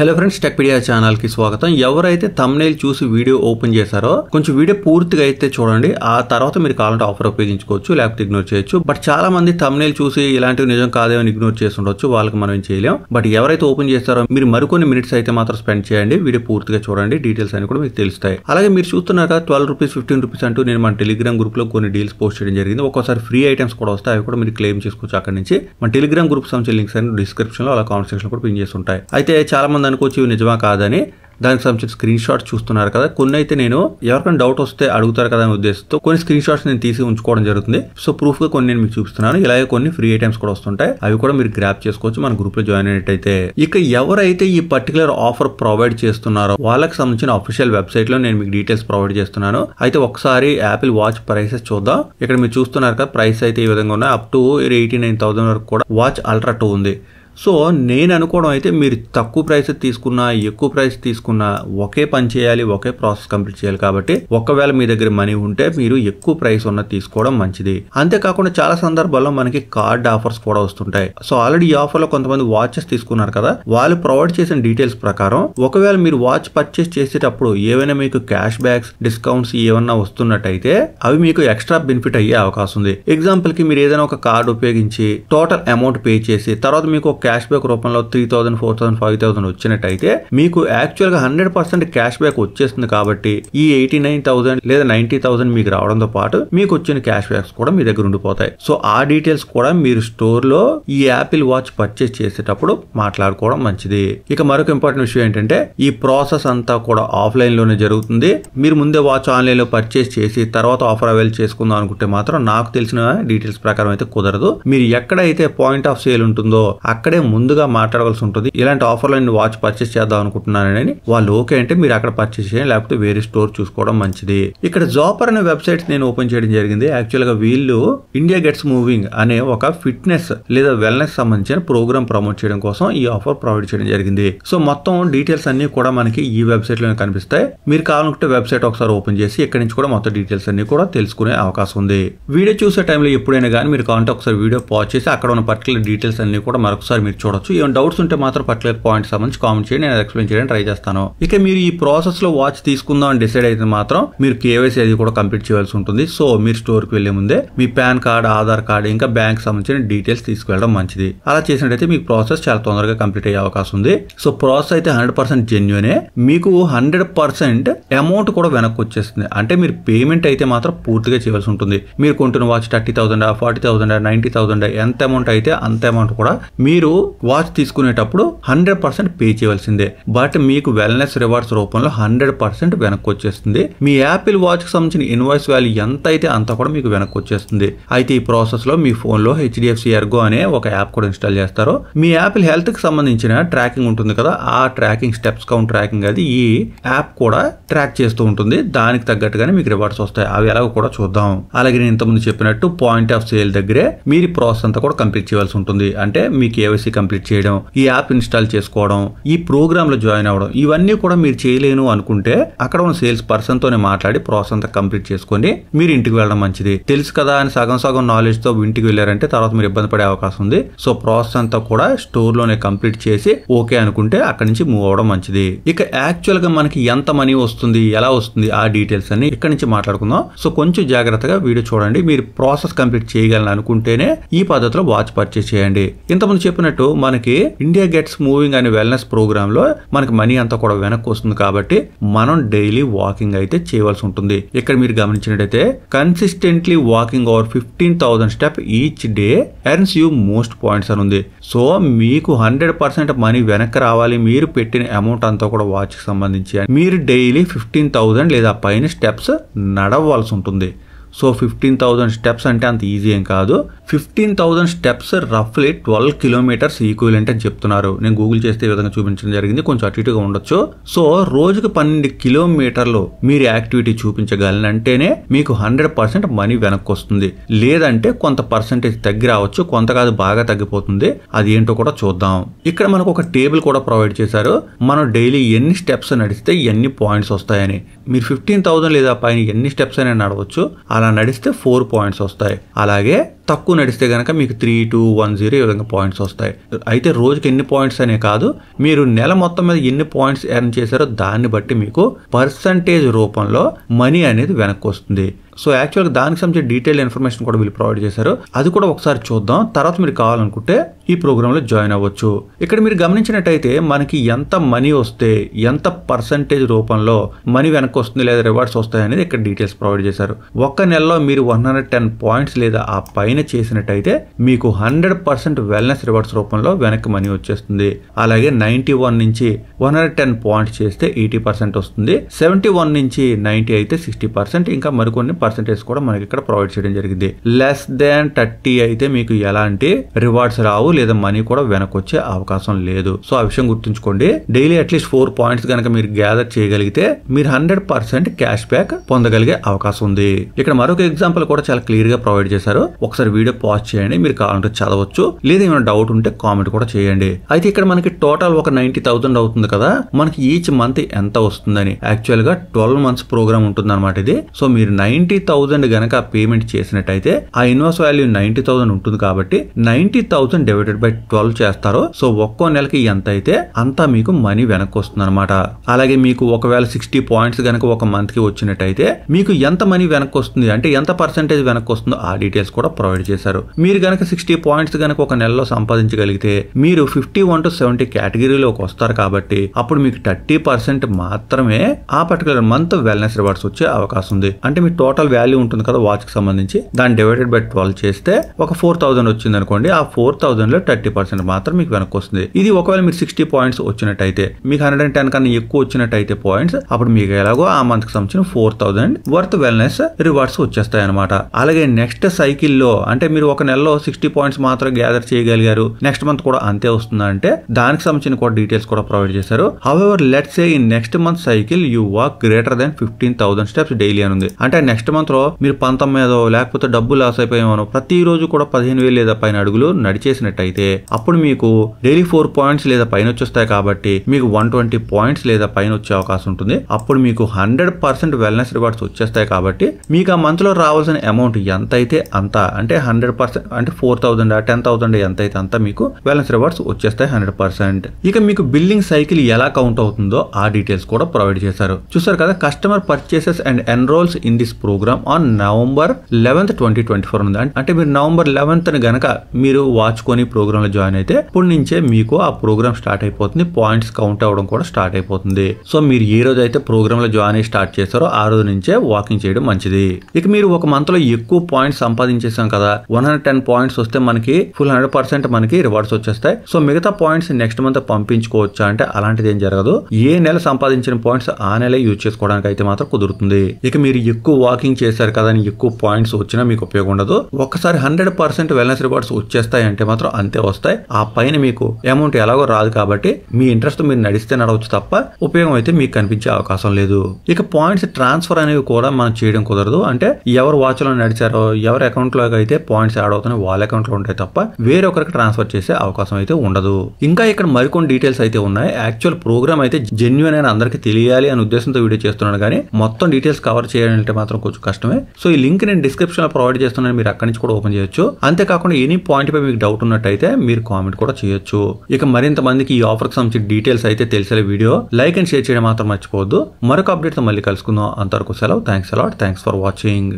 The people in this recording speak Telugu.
హలో ఫ్రెండ్స్, టెక్పీడియా ఛానల్ కి స్వాగతం. ఎవరైతే థంబ్నెయిల్ చూసి వీడియో ఓపెన్ చేశారో కొంచెం వీడియో పూర్తిగా అయితే చూడండి. ఆ తర్వాత మీరు కావాలంటే ఆఫర్ ఉపయోగించుకోవచ్చు, లేకపోతే ఇగ్నోర్ చేయొచ్చు. బట్ చాలా మంది థంబ్నెయిల్ చూసి ఇలాంటివి నిజం కాదేమని ఇగ్నోర్ చేసి ఉండొచ్చు, వాళ్ళకి మనం ఏం చేయలేం. బట్ ఎవరైతే ఓపెన్ చేస్తారో మీరు మరికొన్ని మినిట్స్ అయితే మాత్రం స్పెండ్ చేయండి, వీడియో పూర్తిగా చూడండి, డీటెయిల్స్ అని కూడా మీకు తెలుస్తాయి. అలాగే మీరు చూస్తున్నారు కదా, 12 రూపీస్ 15 రూపీస్ అంటూ నేను మన టెలిగ్రామ్ గ్రూప్ లో కొన్ని డీల్స్ పోస్ట్ చేయడం జరిగింది. ఒక్కోసారి ఫ్రీ ఐటమ్స్ కూడా వస్తాయి, అవి కూడా మీరు క్లెయిమ్ చేసుకోవచ్చు అక్కడ నుంచి. మన టెలిగ్రామ్ గ్రూప్ సంబంధించిన లింక్స్ అని డిస్క్రిప్షన్ లో అలా కామెంట్ సెక్షన్ కూడా పిన్ చేసి ఉంటాయి. అయితే చాలా మంది అనుకోవచ్చు నిజమా కాదని, దానికి సంబంధించిన స్క్రీన్ షాట్స్ చూస్తున్నారు కదా. కొన్ని అయితే నేను ఎవరికైనా డౌట్ వస్తే అడుగుతారు కదా అనే ఉద్దేశంతో కొన్ని స్క్రీన్ షాట్స్ నేను తీసి ఉంచుకోవడం జరుగుతుంది. సో ప్రూఫ్ గా కొన్ని నేను మీకు చూపిస్తున్నాను. ఇలాగే కొన్ని ఫ్రీ ఐటమ్స్ కూడా వస్తుంటాయి, అవి కూడా మీరు గ్రాప్ చేసుకోవచ్చు మన గ్రూప్ లో జాయిన్ అయినట్టయితే. ఇక ఎవరైతే ఈ పర్టికులర్ ఆఫర్ ప్రొవైడ్ చేస్తున్నారో వాళ్ళకి సంబంధించిన అఫీషియల్ వెబ్సైట్ లో నేను మీకు డీటెయిల్స్ ప్రొవైడ్ చేస్తున్నాను. అయితే ఒకసారి యాపిల్ వాచ్ ప్రైసెస్ చూద్దాం. ఇక్కడ మీరు చూస్తున్నారు కదా, ప్రైస్ అయితే ఈ విధంగా ఉన్నాయి. అప్ టు 89,000 వరకు కూడా వాచ్ అల్ట్రా 2 ఉంది. సో నేను అనుకోవడం అయితే మీరు తక్కువ ప్రైస్ తీసుకున్నా ఎక్కువ ప్రైస్ తీసుకున్నా ఒకే పని చేయాలి, ఒకే ప్రాసెస్ కంప్లీట్ చేయాలి. కాబట్టి ఒకవేళ మీ దగ్గర మనీ ఉంటే మీరు ఎక్కువ ప్రైస్ ఉన్నది తీసుకోవడం మంచిది. అంతేకాకుండా చాలా సందర్భాల్లో మనకి కార్డ్ ఆఫర్స్ కూడా వస్తుంటాయి. సో ఆల్రెడీ ఈ ఆఫర్ లో కొంతమంది వాచెస్ తీసుకున్నారు కదా, వాళ్ళు ప్రొవైడ్ చేసిన డీటెయిల్స్ ప్రకారం ఒకవేళ మీరు వాచ్ పర్చేస్ చేసేటప్పుడు ఏవైనా మీకు క్యాష్ బ్యాక్స్, డిస్కౌంట్స్ ఏమన్నా వస్తున్నట్టయితే అవి మీకు ఎక్స్ట్రా బెనిఫిట్ అయ్యే అవకాశం ఉంది. ఎగ్జాంపుల్ కి మీరు ఏదైనా ఒక కార్డు ఉపయోగించి టోటల్ అమౌంట్ పే చేసి తర్వాత మీకు క్యాష్ బ్యాక్ రూపంలో 3,000, 4,000, 5,000 వచ్చినట్టయితే మీకు యాక్చువల్ గా 100% క్యాష్ బ్యాక్ వచ్చేస్తుంది. కాబట్టి ఈ 89,000 లేదా 90,000 మీకు రావడంతో పాటు మీకు వచ్చిన క్యాష్ బ్యాక్స్ కూడా మీ దగ్గర ఉండిపోతాయి. సో ఆ డీటెయిల్స్ కూడా మీరు స్టోర్ లో ఈ యాపిల్ వాచ్ పర్చేస్ చేసేటప్పుడు మాట్లాడుకోవడం మంచిది. ఇక మరొక ఇంపార్టెంట్ విషయం ఏంటంటే ఈ ప్రాసెస్ అంతా కూడా ఆఫ్లైన్ లోనే జరుగుతుంది. మీరు ముందే వాచ్ ఆన్లైన్ లో పర్చేస్ చేసి తర్వాత ఆఫర్ అవైల్ చేసుకుందాం అనుకుంటే మాత్రం నాకు తెలిసిన డీటెయిల్స్ ప్రకారం అయితే కుదరదు. మీరు ఎక్కడైతే పాయింట్ ఆఫ్ సేల్ ఉంటుందో అక్కడే ముందుగా మాట్లాడవలసి ఉంటుంది. ఇలాంటి ఆఫర్లో నేను వాచ్ పర్చేస్ చేద్దాం అనుకుంటున్నానని వాళ్ళు ఓకే అంటే మీరు అక్కడ పర్చేస్ చేయండి, లేకపోతే వేరే స్టోర్ చూసుకోవడం మంచిది. ఇక్కడ జాపర్ అనే వెబ్సైట్ నేను ఓపెన్ చేయడం జరిగింది. యాక్చువల్ గా వీళ్ళు ఇండియా గెట్స్ మూవింగ్ అనే ఒక ఫిట్నెస్ లేదా వెల్నెస్ సంబంధించిన ప్రోగ్రామ్ ప్రమోట్ చేయడం కోసం ఈ ఆఫర్ ప్రొవైడ్ చేయడం జరిగింది. సో మొత్తం డీటెయిల్స్ అన్ని కూడా మనకి ఈ వెబ్సైట్ లోనే కనిపిస్తాయి. మీరు కావాలనుకుంటే వెబ్సైట్ ఒకసారి ఓపెన్ చేసి ఇక్కడ నుంచి కూడా మొత్తం డీటెయిల్స్ అన్ని కూడా తెలుసుకునే అవకాశం ఉంది. వీడియో చూసే టైంలో ఎప్పుడైనా కానీ మీరు కావాలంటే ఒకసారి వీడియో పాజ్ చేసి అక్కడ ఉన్న పర్టికులర్ డీటెయిల్స్ అన్ని కూడా మరొకసారి మీరు చూడొచ్చు. ఏమైనా డౌట్స్ ఉంటే మాత్రం పర్టికులర్ పాయింట్ సంబంధించి కామెంట్ చేయండి, నేను ఎక్స్ప్లెయిన్ చేయడానికి ట్రై చేస్తాను. ఇక మీరు ఈ ప్రాసెస్ లో వాచ్ తీసుకుందాం అని డిసైడ్ అయితే మాత్రం మీరు కేవైసీ అది కూడా కంప్లీట్ చేయాల్సి ఉంటుంది. సో మీరు స్టోర్ కి వెళ్లే ముందే మీ పాన్ కార్డ్, ఆధార్ కార్డ్, ఇంకా బ్యాంక్ సంబంధించిన డీటెయిల్స్ తీసుకెళ్లడం మంచిది. అలా చేసినట్టయితే మీకు ప్రాసెస్ చాలా తొందరగా కంప్లీట్ అయ్యే అవకాశం ఉంది. సో ప్రాసెస్ అయితే 100% జెన్యూనే. మీకు 100% అమౌంట్ కూడా వెనక్కి వచ్చేస్తుంది. అంటే మీరు పేమెంట్ అయితే మాత్రం పూర్తిగా చేయాల్సి ఉంటుంది. మీరు కొంటున్న వాచ్ 30,000, 40,000, 90,000 ఎంత అమౌంట్ అయితే అంత అమౌంట్ కూడా మీరు వాచ్ తీసుకునేటప్పుడు 100% పే చేయవలసిందే. బట్ మీకు వెల్నెస్ రివార్డ్స్ రూపంలో 100% వెనక్కి వచ్చేస్తుంది. మీ యాపిల్ వాచ్ కి సంబంధించిన ఇన్వాయిస్ వాల్యూ ఎంత అయితే అంత కూడా మీకు వెనక్కి వచ్చేస్తుంది. అయితే ఈ ప్రాసెస్ లో మీ ఫోన్ లో HDFC Ergo అనే ఒక యాప్ కూడా ఇన్స్టాల్ చేస్తారు. మీ యాపిల్ హెల్త్ కి సంబంధించిన ట్రాకింగ్ ఉంటుంది కదా, ఆ ట్రాకింగ్ స్టెప్స్ కౌంట్ ట్రాకింగ్ అది ఈ యాప్ కూడా ట్రాక్ చేస్తూ ఉంటుంది. దానికి తగ్గట్టుగానే మీకు రివార్డ్స్ వస్తాయి. అవి ఎలాగో కూడా చూద్దాం. అలాగే నేను ఇంతకుముందు చెప్పినట్టు పాయింట్ ఆఫ్ సేల్ దగ్గరే మీరు ప్రాసెస్ అంతా కూడా కంప్లీట్ చేయాల్సి ఉంటుంది. అంటే మీ కేవైసీ కంప్లీట్ చేయడం, ఈ యాప్ ఇన్స్టాల్ చేసుకోవడం, ఈ ప్రోగ్రామ్ లో జాయిన్ అవ్వడం, ఇవన్నీ కూడా మీరు చేయలేను అనుకుంటే అక్కడ ఉన్న సేల్స్ పర్సన్ తోనే మాట్లాడి ప్రాసెస్ అంతా కంప్లీట్ చేసుకొని మీరు ఇంటికి వెళ్ళడం మంచిది. తెలుసు కదా అని సగం నాలెడ్జ్ తో ఇంటికి వెళ్ళారంటే తర్వాత మీరు ఇబ్బంది పడే అవకాశం ఉంది. సో ప్రాసెస్ అంతా కూడా స్టోర్ లోనే కంప్లీట్ చేసి ఓకే అనుకుంటే అక్కడి నుంచి మూవ్ అవడం మంచిది. ఇక యాక్చువల్ గా మనకి ఎంత మనీ వస్తుంది, ఎలా వస్తుంది, ఆ డీటెయిల్స్ అన్ని ఇక్కడ నుంచి మాట్లాడుకుందాం. సో కొంచెం జాగ్రత్తగా వీడియో చూడండి. మీరు ప్రాసెస్ కంప్లీట్ చేయగలని అనుకుంటేనే ఈ పద్ధతిలో వాచ్ పర్చేస్ చేయండి. ఇంతకుముందు చెప్పినట్టు మనకి ఇండియా గెట్స్ మూవింగ్ అనే వెల్నెస్ ప్రోగ్రామ్ లో మనకి మనీ అంతా కూడా వెనక్కి వస్తుంది. కాబట్టి మనం డైలీ వాకింగ్ అయితే చేయవలసి ఉంటుంది. ఇక్కడ మీరు గమనించినట్టయితే consistently walking over 15,000 step each day earns you most points అని ఉంది. సో మీకు 100% మనీ వెనక్కి రావాలి. మీరు పెట్టిన అమౌంట్ అంతా కూడా వాచ్ కి సంబంధించి మీరు డైలీ 15,000 లేదా పైన స్టెప్స్ నడవలసి ఉంటుంది. సో 15,000 స్టెప్స్ అంటే అంత ఈజీ ఏం కాదు. 15,000 స్టెప్స్ రఫ్లీ 12 కిలోమీటర్స్ ఈక్వలెంట్ అని చెప్తున్నారు. నేను గూగుల్ చేస్తే ఈ విధంగా చూపించడం జరిగింది. కొంచెం అటు ఇటుగా ఉండొచ్చు. సో రోజుకు 12 కిలోమీటర్లు మీరు యాక్టివిటీ చూపించగలనంటేనే మీకు 100% మనీ వెనక్కి వస్తుంది. లేదంటే కొంత పర్సెంటేజ్ తగ్గి రావచ్చు, కొంత కాదు బాగా తగ్గిపోతుంది. అది ఏంటో కూడా చూద్దాం. ఇక్కడ మనకు ఒక టేబుల్ కూడా ప్రొవైడ్ చేశారు. మనం డైలీ ఎన్ని స్టెప్స్ నడిస్తే ఎన్ని పాయింట్స్ వస్తాయని. మీరు 15,000 లేదా పైన ఎన్ని స్టెప్స్ అయినా నడవచ్చు. అలా నడిస్తే 4 పాయింట్స్ వస్తాయి. అలాగే తక్కువ నడిస్తే కనుక మీకు 3210 ఈ విధంగా పాయింట్స్ వస్తాయి. అయితే రోజుకి ఎన్ని పాయింట్స్ అనే కాదు, మీరు నెల మొత్తం మీద ఎన్ని పాయింట్స్ ఎర్న్ చేశారో దాన్ని బట్టి మీకు పర్సంటేజ్ రూపంలో మనీ అనేది వెనక్కి వస్తుంది. సో యాక్చువల్గా దానికి సంబంధించిన డీటెయిల్ ఇన్ఫర్మేషన్ కూడా వీళ్ళు ప్రొవైడ్ చేశారు. అది కూడా ఒకసారి చూద్దాం. తర్వాత మీరు కావాలనుకుంటే ఈ ప్రోగ్రాంలో జాయిన్ అవ్వచ్చు. ఇక్కడ మీరు గమనించినట్టయితే మనకి ఎంత మనీ వస్తే ఎంత పర్సంటేజ్ రూపంలో మనీ వెనక్కి వస్తుంది లేదా రివార్డ్స్ వస్తాయి అనేది ఇక్కడ డీటెయిల్స్ ప్రొవైడ్ చేశారు. ఒక్క నెలలో మీరు 110 పాయింట్స్ లేదా ఆ పైన చేసినట్టయితే మీకు 100% వెల్నెస్ రివార్డ్స్ రూపంలో వెనక్కి మనీ వచ్చేస్తుంది. అలాగే 91 నుంచి 110 పాయింట్స్ చేస్తే 80% వస్తుంది. 71 నుంచి 90 అయితే 60%, ఇంకా మరికొన్ని పర్సెంటేజ్ కూడా మనకి ఇక్కడ ప్రొవైడ్ చేయడం జరిగింది. లెస్ దాన్ 30 అయితే మీకు ఎలాంటి రివార్డ్స్ రావు లేదా మనీ కూడా వెనక్కి వచ్చే అవకాశం లేదు. సో ఆ విషయం గుర్తుంచుకోండి. డైలీ అట్లీస్ట్ 4 పాయింట్స్ కనుక మీరు గ్యాదర్ చేయగలిగితే మీరు 100% క్యాష్ బ్యాక్ పొందగలిగే అవకాశం ఉంది. ఇక్కడ మరొక ఎగ్జాంపుల్ కూడా చాలా క్లియర్ గా ప్రొవైడ్ చేశారు. ఒకసారి వీడియో పాజ్ చేయండి, మీరు కావాలంటే చదవచ్చు, లేదా ఏమైనా డౌట్ ఉంటే కామెంట్ కూడా చేయండి. అయితే ఇక్కడ మనకి టోటల్ ఒక 90,000 అవుతుంది కదా, మనకి ఈచ్ మంత్ ఎంత వస్తుందని. యాక్చువల్ గా 12 మంత్స్ ప్రోగ్రామ్ ఉంటుంది అనమాట ఇది. సో మీరు 90,000 గనక పేమెంట్ చేసినట్టయితే ఆ ఇన్వాయిస్ వాల్యూ 90,000 ఉంటుంది కాబట్టి 90,000 డివైడెడ్ బై 12 చేస్తారు. సో ఒక్కో నెలకి ఎంత అయితే అంతా మీకు మనీ వెనక్కి వస్తుంది అనమాట. అలాగే మీకు ఒకవేళ 60 పాయింట్స్ గనక ఒక మంత్ కి వచ్చినట్టయితే మీకు ఎంత మనీ వెనక్కి వస్తుంది అంటే ఎంత పర్సెంటేజ్ వెనక్కి వస్తుందో ఆ డీటెయిల్స్ కూడా ప్రొవైడ్ చేశారు. మీరు గనక 60 పాయింట్స్ గనక ఒక నెలలో సంపాదించగలిగితే మీరు 51 to 70 కేటగిరీలోకి వస్తారు కాబట్టి అప్పుడు మీకు 30% మాత్రమే ఆ పర్టికులర్ మంత్ వెల్నెస్ రివార్డ్స్ వచ్చే అవకాశం ఉంది. అంటే మీ టోటల్ వాల్యూ ఉంటుంది కదా వాచ్ కి సంబంధించి, దాన్ని డివైడెడ్ బై 12 చేస్తే ఒక 4,000 వచ్చింది అనుకోండి. ఆ 4,000 లో 30% మాత్రం మీకు వెనక్కి వస్తుంది. ఇది ఒకవేళ మీరు 60 పాయింట్స్ వచ్చినట్టయితే, మీకు 110 కన్నా ఎక్కువ వచ్చినట్టయితే పాయింట్స్, అప్పుడు మీకు ఎలాగో ఆ మంత్ కి సంబంధించిన 4,000 వర్త్ వెల్నెస్ రివార్డ్స్ వచ్చేస్తాయి అనమాట. అలాగే నెక్స్ట్ సైకిల్ లో అంటే మీరు ఒక నెలలో 60 పాయింట్స్ మాత్రం గ్యాదర్ చేయగలిగారు, నెక్స్ట్ మంత్ కూడా అంతే వస్తుందా అంటే దానికి సంబంధించిన కూడా డీటెయిల్స్ కూడా ప్రొవైడ్ చేశారు. However let's say in next month cycle you walk greater than 15,000 steps daily అని ఉంది. అంటే నెక్స్ట్ మంత్ లో మీరు 19 లేకపోతే డబ్బు లాస్ అయిపోయామో ప్రతిరోజు కూడా 15,000 లేదా పైన అడుగులు నడిచేసినట్టయితే అప్పుడు మీకు డైలీ 4 పాయింట్స్ లేదా పైన వచ్చేస్తాయి కాబట్టి మీకు 120 పాయింట్స్ లేదా పైన వచ్చే అవకాశం ఉంటుంది. అప్పుడు మీకు 100% వెల్నెస్ రివార్డ్స్ వచ్చేస్తాయి కాబట్టి మీకు ఆ మంత్ లో రావాల్సిన అమౌంట్ ఎంత అయితే అంత, అంటే 100% అంటే 4,000 10,000 ఎంత అయితే అంత మీకు వెల్నెస్ రివార్డ్స్ వచ్చేస్తాయి 100%. ఇక మీకు బిల్లింగ్ సైకిల్ ఎలా కౌంట్ అవుతుందో ఆ డీటెయిల్స్ కూడా ప్రొవైడ్ చేశారు. చూసారు కదా, customer purchases and enrolls in this programme on November 11th 2024 ఉంది. అంటే మీరు నవంబర్ 11th గనక మీరు వాచుకొని ప్రోగ్రామ్ లో జాయిన్ అయితే ఇప్పటి నుంచే మీకు ఆ ప్రోగ్రామ్ స్టార్ట్ అయిపోతుంది, పాయింట్స్ కౌంట్ అవ్వడం కూడా స్టార్ట్ అయిపోతుంది. సో మీరు ఏ రోజు అయితే ప్రోగ్రామ్ లో జాయిన్ అయ్యి స్టార్ట్ చేస్తారో ఆ రోజు నుంచే వాకింగ్ చేయడం మంచిది. ఇక మీరు ఒక మంత్ లో ఎక్కువ పాయింట్స్ సంపాదించేసాం కదా, 110 పాయింట్స్ వస్తే మనకి ఫుల్ 100% మనకి రివార్డ్స్ వచ్చేస్తాయి. సో మిగతా పాయింట్స్ నెక్స్ట్ మంత్ పంపించుకోవచ్చా అంటే అలాంటిది ఏం జరగదు. ఏ నెల సంపాదించిన పాయింట్స్ ఆ నెల యూజ్ చేసుకోవడానికి అయితే మాత్రం కుదురుతుంది. ఇక మీరు ఎక్కువ వాకింగ్ చేశారు కదా అని ఎక్కువ పాయింట్స్ వచ్చినా మీకు ఉపయోగం ఉండదు. ఒక్కసారి 100% వెల్నెస్ రివార్డ్స్ వచ్చేస్తాయి అంటే మాత్రం అంతే వస్తాయి. ఆ పైన మీకు అమౌంట్ ఎలాగో రాదు కాబట్టి మీ ఇంట్రెస్ట్ మీరు నడిస్తే నడవచ్చు తప్ప ఉపయోగం అయితే మీకు కనిపించే అవకాశం లేదు. ఇక పాయింట్స్ ట్రాన్స్ఫర్ అనేవి కూడా మనం చేయడం కుదరదు. అంటే ఎవరు వాచ్ లో నడిచారో ఎవరి అకౌంట్ లో అయితే పాయింట్స్ యాడ్ అవుతున్నాయి వాళ్ళ అకౌంట్ లో ఉంటాయి తప్ప వేరొకరికి ట్రాన్స్ఫర్ చేసే అవకాశం అయితే ఉండదు. ఇంకా ఇక్కడ మరికొన్ని డీటెయిల్స్ అయితే ఉన్నాయి. యాక్చువల్ ప్రోగ్రామ్ అయితే జెన్యూన్ అని అందరికి తెలియాలి అనే ఉద్దేశంతో వీడియో చేస్తున్నాను కానీ మొత్తం డీటెయిల్స్ కవర్ చేయాలంటే మాత్రం కొంచెం కష్టమే. సో ఈ లింక్ నేను డిస్క్రిప్షన్ లో ప్రొవైడ్ చేస్తున్నాను, మీరు అక్కడి నుంచి కూడా ఓపెన్ చేయొచ్చు. అంతేకాకుండా ఎనీ పాయింట్ పై మీకు డౌట్ ఉన్నట్టయితే మీరు కామెంట్ కూడా చేయొచ్చు. ఇక మరింత మందికి ఈ ఆఫర్ కి సంబంధించిన డీటెయిల్స్ అయితే తెలిసే వీడియో లైక్ అండ్ షేర్ చేయడం మాత్రం మర్చిపోవద్దు. మరొక అప్డేట్ తో మళ్ళీ కలుసుకుందాం. అంతవరకు సెలవు. Thanks a lot. Thanks for watching.